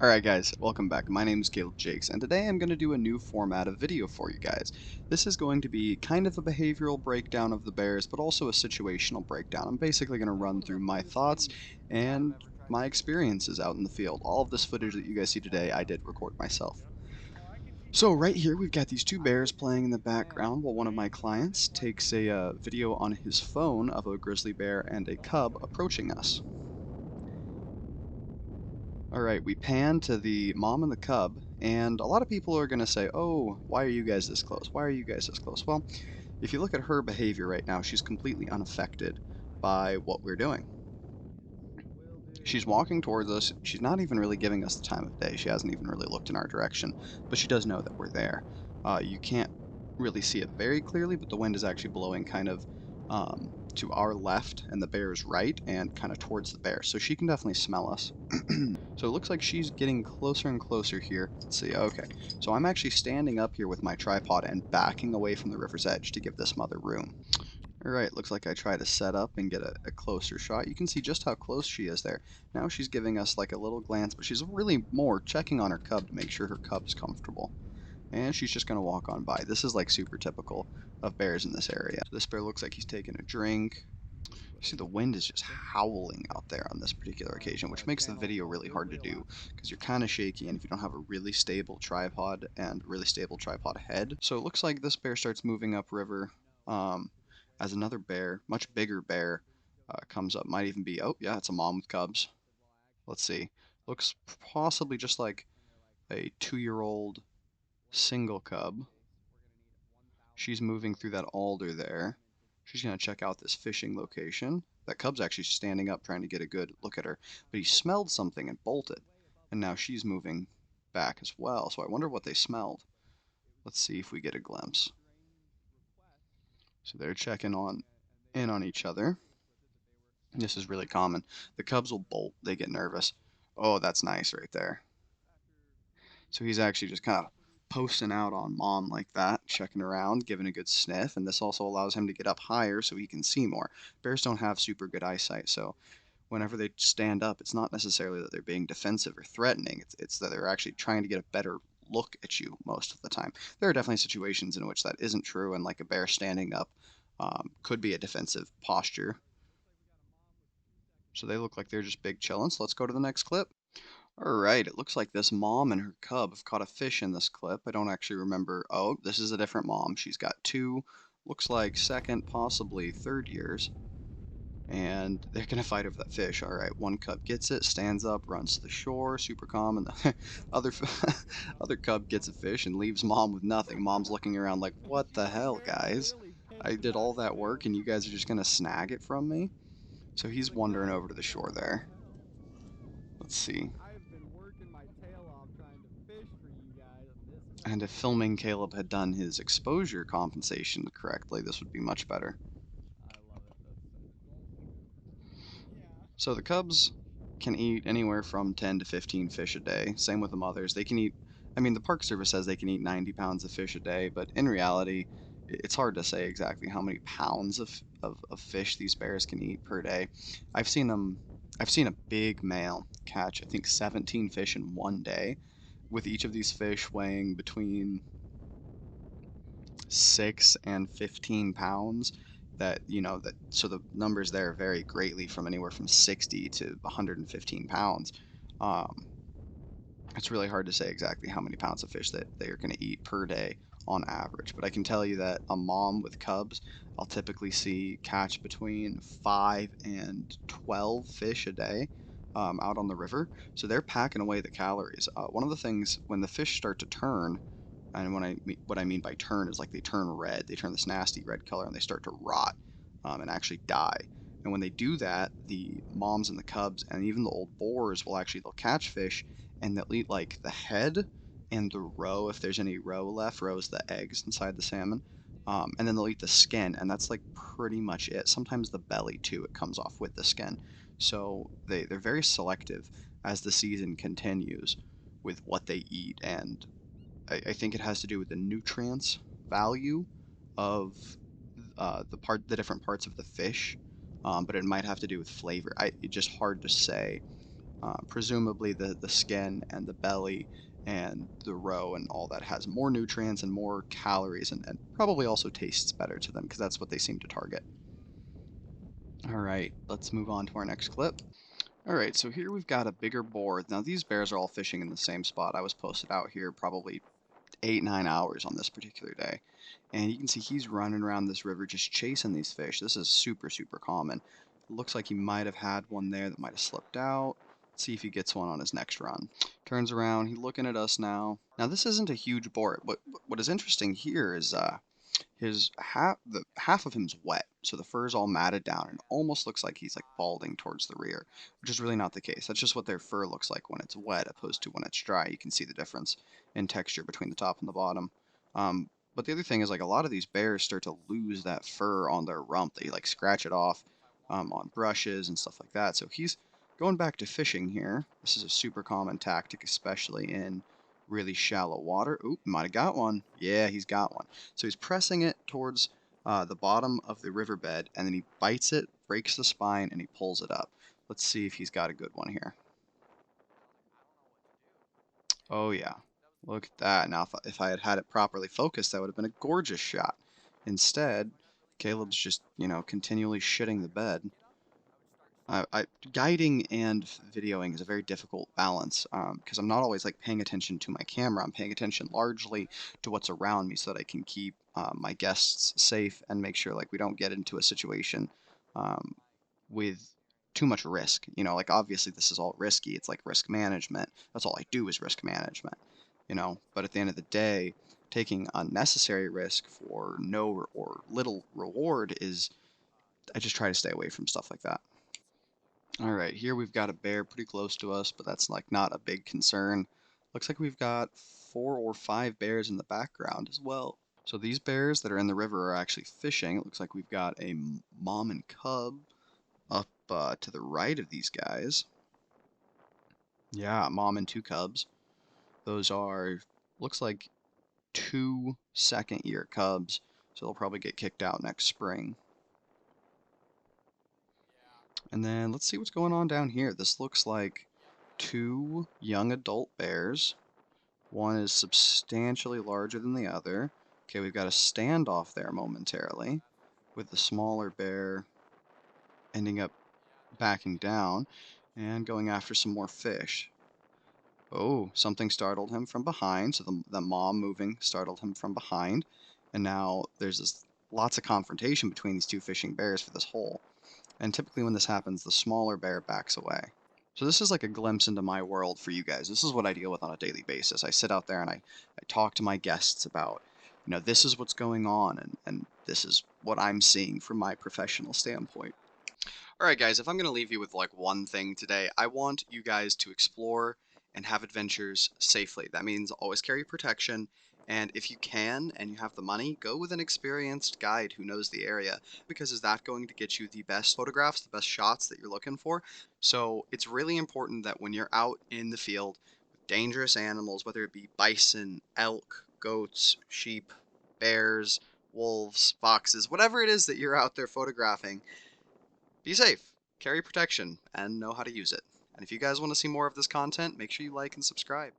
Alright guys, welcome back. My name is Caleb Jakes, and today I'm going to do a new format of video for you guys. This is going to be kind of a behavioral breakdown of the bears, but also a situational breakdown. I'm basically going to run through my thoughts and my experiences out in the field. All of this footage that you guys see today, I did record myself. So right here, we've got these two bears playing in the background while one of my clients takes a video on his phone of a grizzly bear and a cub approaching us. Alright, we pan to the mom and the cub, and a lot of people are going to say, oh, why are you guys this close? Why are you guys this close? Well, if you look at her behavior right now, she's completely unaffected by what we're doing. She's walking towards us. She's not even really giving us the time of day. She hasn't even really looked in our direction, but she does know that we're there. You can't really see it very clearly, but the wind is actually blowing kind of to our left and the bear's right and kind of towards the bear. So she can definitely smell us. So it looks like she's getting closer and closer here. Let's see. Okay. So I'm actually standing up here with my tripod and backing away from the river's edge to give this mother room. Alright, looks like I try to set up and get a closer shot. You can see just how close she is there. Now she's giving us like a little glance, but she's really more checking on her cub to make sure her cub's comfortable. And she's just going to walk on by. This is like super typical of bears in this area. So this bear looks like he's taking a drink. You see the wind is just howling out there on this particular occasion, which makes the video really hard to do because you're kind of shaky and if you don't have a really stable tripod and really stable tripod head. So it looks like this bear starts moving upriver as another bear, much bigger bear, comes up. Might even be, oh yeah, it's a mom with cubs. Let's see. Looks possibly just like a 2-year-old single cub. She's moving through that alder there. She's going to check out this fishing location. That cub's actually standing up trying to get a good look at her, but he smelled something and bolted. And now she's moving back as well, so I wonder what they smelled. Let's see if we get a glimpse. So they're checking in on each other. This is really common. The cubs will bolt, they get nervous. Oh, that's nice right there. So he's actually just kind of posting out on mom like that, checking around, giving a good sniff, and this also allows him to get up higher so he can see more. Bears don't have super good eyesight, so whenever they stand up, it's not necessarily that they're being defensive or threatening, it's that they're actually trying to get a better look at you most of the time. There are definitely situations in which that isn't true, and like a bear standing up could be a defensive posture. So they look like they're just big chillin'. So let's go to the next clip. Alright, it looks like this mom and her cub have caught a fish in this clip. I don't actually remember. Oh, this is a different mom. She's got two, looks like second, possibly third years. And they're going to fight over that fish. Alright, one cub gets it, stands up, runs to the shore, super calm, and the other, other cub gets a fish and leaves mom with nothing. Mom's looking around like, what the hell, guys? I did all that work and you guys are just going to snag it from me? So he's wandering over to the shore there. Let's see. And if filming Caleb had done his exposure compensation correctly, this would be much better. So the cubs can eat anywhere from 10 to 15 fish a day. Same with the mothers. They can eat, I mean, the Park Service says they can eat 90 pounds of fish a day, but in reality, it's hard to say exactly how many pounds of fish these bears can eat per day. I've seen them, I've seen a big male catch, I think 17 fish in one day, with each of these fish weighing between 6 and 15 pounds. That so the numbers there vary greatly from anywhere from 60 to 115 pounds. um, it's really hard to say exactly how many pounds of fish that they're going to eat per day on average, but I can tell you that a mom with cubs, I'll typically see catch between 5 and 12 fish a day out on the river, so they're packing away the calories. One of the things when the fish start to turn, and what I mean by turn is like they turn red. They turn this nasty red color and they start to rot and actually die. And when they do that, the moms and the cubs and even the old boars will actually they'll catch fish and they'll eat like the head and the roe if there's any roe left. Roe is the eggs inside the salmon. And then they'll eat the skin, and that's like pretty much it. Sometimes the belly too, it comes off with the skin. So they're very selective as the season continues with what they eat, and I think it has to do with the nutrients value of the different parts of the fish, but it might have to do with flavor. It's just hard to say Presumably the skin and the belly and the roe and all that has more nutrients and more calories and probably also tastes better to them because that's what they seem to target. All right, let's move on to our next clip. All right, so here we've got a bigger board. Now these bears are all fishing in the same spot. I was posted out here probably 8, 9 hours on this particular day. And you can see he's running around this river just chasing these fish. This is super, super common. It looks like he might have had one there that might have slipped out. Let's see if he gets one on his next run. Turns around, he's looking at us now. Now this isn't a huge board. What is interesting here is his half of him's wet, so the fur's all matted down and almost looks like he's like balding towards the rear, which is really not the case. That's just what their fur looks like when it's wet, opposed to when it's dry. You can see the difference in texture between the top and the bottom. But the other thing is like a lot of these bears start to lose that fur on their rump. They like scratch it off on brushes and stuff like that. So he's going back to fishing here. This is a super common tactic, especially in really shallow water. Oop, might have got one. Yeah, he's got one. So he's pressing it towards the bottom of the riverbed, and then he bites it, breaks the spine, and he pulls it up. Let's see if he's got a good one here. Oh yeah, look at that. Now if I had had it properly focused, that would have been a gorgeous shot. Instead, Caleb's just, continually shitting the bed. Guiding and videoing is a very difficult balance because I'm not always like paying attention to my camera. I'm paying attention largely to what's around me so that I can keep my guests safe and make sure like we don't get into a situation um, with too much risk. Like obviously this is all risky. It's like risk management. That's all I do is risk management. But at the end of the day, taking unnecessary risk for no or little reward is I just try to stay away from stuff like that. All right, here we've got a bear pretty close to us, but that's like not a big concern. Looks like we've got 4 or 5 bears in the background as well. So these bears that are in the river are actually fishing. It looks like we've got a mom and cub up to the right of these guys. Yeah, mom and 2 cubs. Those are, looks like 2 second-year cubs, so they'll probably get kicked out next spring. And then let's see what's going on down here. This looks like 2 young adult bears. One is substantially larger than the other. Okay, we've got a standoff there momentarily, with the smaller bear ending up backing down and going after some more fish. Oh, something startled him from behind, so the mom moving startled him from behind. And now there's lots of confrontation between these 2 fishing bears for this hole. And typically when this happens, the smaller bear backs away. So this is like a glimpse into my world for you guys. This is what I deal with on a daily basis. I sit out there and I talk to my guests about, this is what's going on and this is what I'm seeing from my professional standpoint. All right, guys, if I'm going to leave you with like one thing today, I want you guys to explore and have adventures safely. That means always carry protection. And if you can and you have the money, go with an experienced guide who knows the area, because is that going to get you the best photographs, the best shots that you're looking for? So it's really important that when you're out in the field with dangerous animals, whether it be bison, elk, goats, sheep, bears, wolves, foxes, whatever it is that you're out there photographing, be safe, carry protection, and know how to use it. And if you guys want to see more of this content, make sure you like and subscribe.